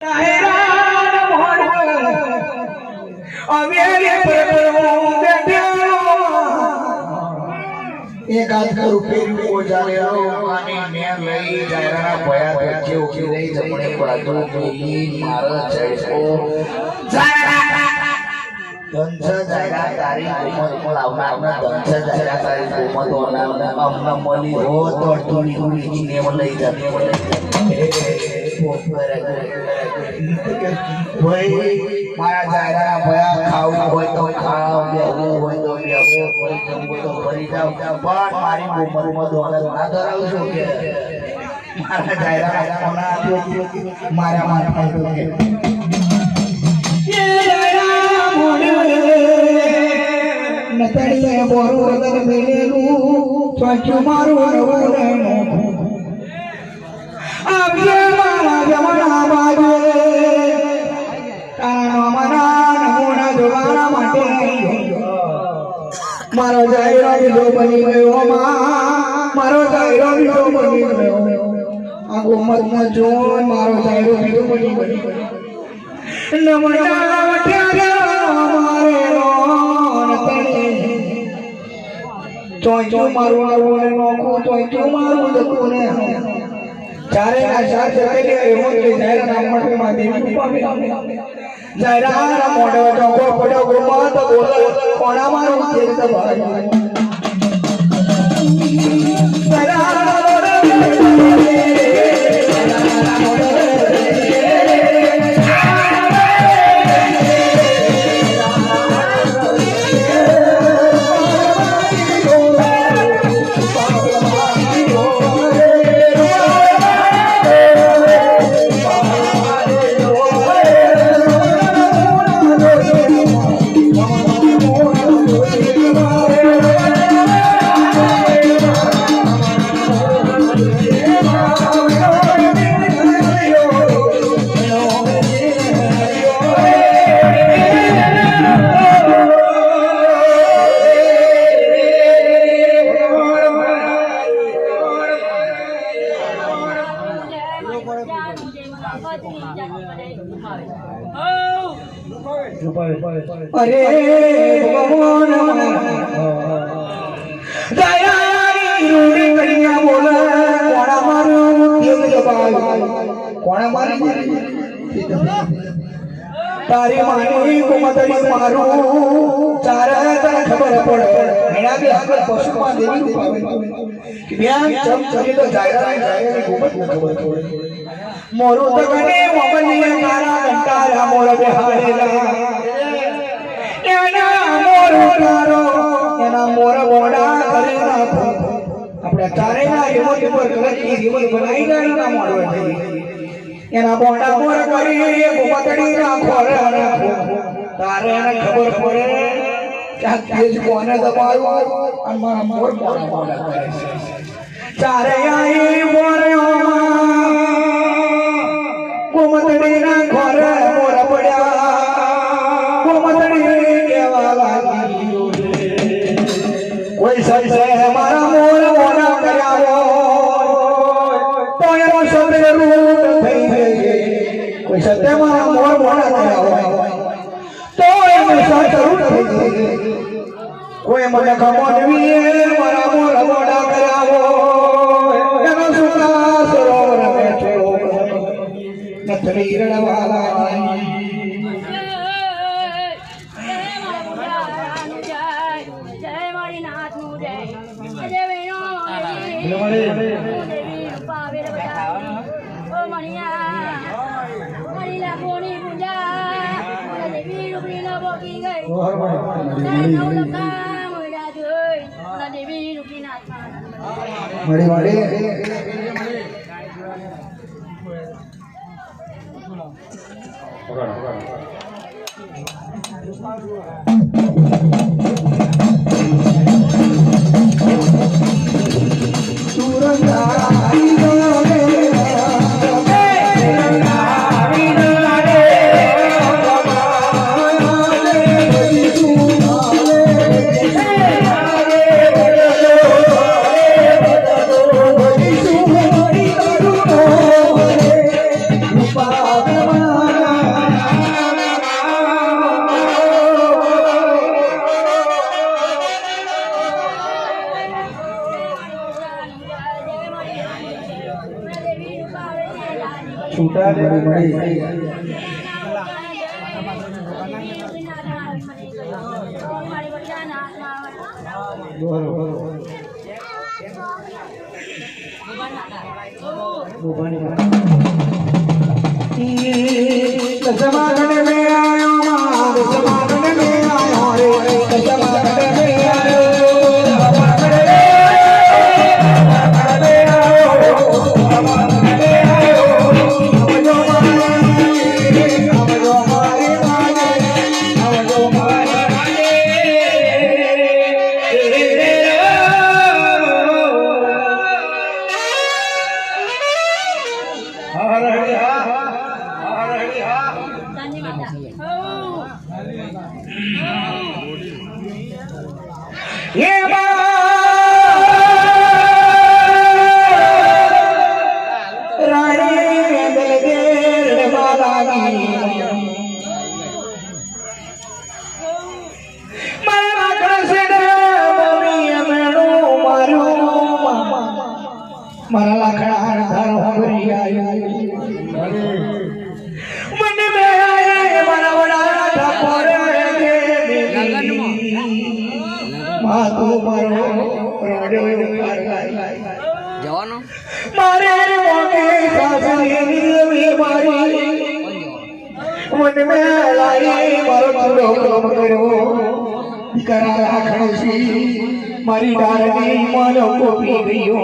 एक हाथ का रुपये को जाने आने ने लई जायरा भया बच्चे उठी रही जमणे बाजू बोली मारा चढ़ो जायरा दंछ जायरा तारी उमर को लावना दंछ जायरा तारी उमर दोना अमना मली हो तो थोड़ी थोड़ी ने लई जाते भाई मारा जायरा भया खाऊ होय तो खाओ बेहू होय तो बेहू होय जमो तो भरी जाओ पण मारी उमर में दोना ना धराव छो के मारा जायरा कोना आप्यो मारा माथा तो के ये जायरा मोने नतड़ी बोरो वदन मेलेलू स्वाचु मारो रवने आगे मारा जमना बाजे तानो मना नमोना जोगाना माटे मारो जायरा जो बनी गयो मारो जायरा जो बनी गयो आगो मत न जो मारो जायरो जो बनी गयो नमोना मठ्या मारे रोन तणे चोचो मारो नवने नोखो चोचो मारो दकुने चारे ना चार चले एवं के जायरा नाम मठ में देवी पावे जायरा ना मोडो जोको पडो गुमा तो बोल कोणा मारो तेरे तो भाई जायरा अरे भगवान दया रूड़ी कन्या बोला कोणा मारू तेज जबाई कोणा मारी तारी मानी को मतड़ी मारू चार ता खबर पड़ मेरा भी अगर पशु मा देवी को पावे कि ब्याह चम चली तो जायरा जायरा को मत खबर पड़े मोरू तकने मोमनी तारा घंटारा मोर बेहारेला एना मोर मोड़ा करे नाखो अपने चारे ना रिमोट पर करकी रिमोट बनाई गाड़ी ना मोड़वा थी एना बोंडा मोर करी गोमतड़ी नाखो रे नाखो तारे ने खबर पड़े क्या तेज कोने दबायो अम्मा मोर मोड़ा मोड़ा करे चारे आई मोर गोमतड़ी नाखो रे मोर पड़या गोमतड़ी कोई सही से हमारा मोर मोना करावो तो एनो शब्द रूप થઈ ગઈ कोई सत्य मारा मोर मोना करावो तो एनो शब्द रूप થઈ ગઈ कोई મને ખમોનવી मारा मोर मोना करावो एनो सुका सरोवर में छोड़ो नथरी रड़वाला Bye. समागन में आयो मार समागन में आयो रे समागन में आयो समागन में आयो समागन में आयो हम जो मारे ये रानी दिल के माला की मरा कैसे मम्मी मेनू मारू मरा लखड़ा घर होरी आई मन में आए मरा बड़ा ठपोर के मातु मारो रोडे पर જવાનો मारे रे मोके सासरी नी मारी मन में लाई मारो छोड़ो काम करो करा राखणसी मारी डारनी मानो को पी गयो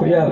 क्या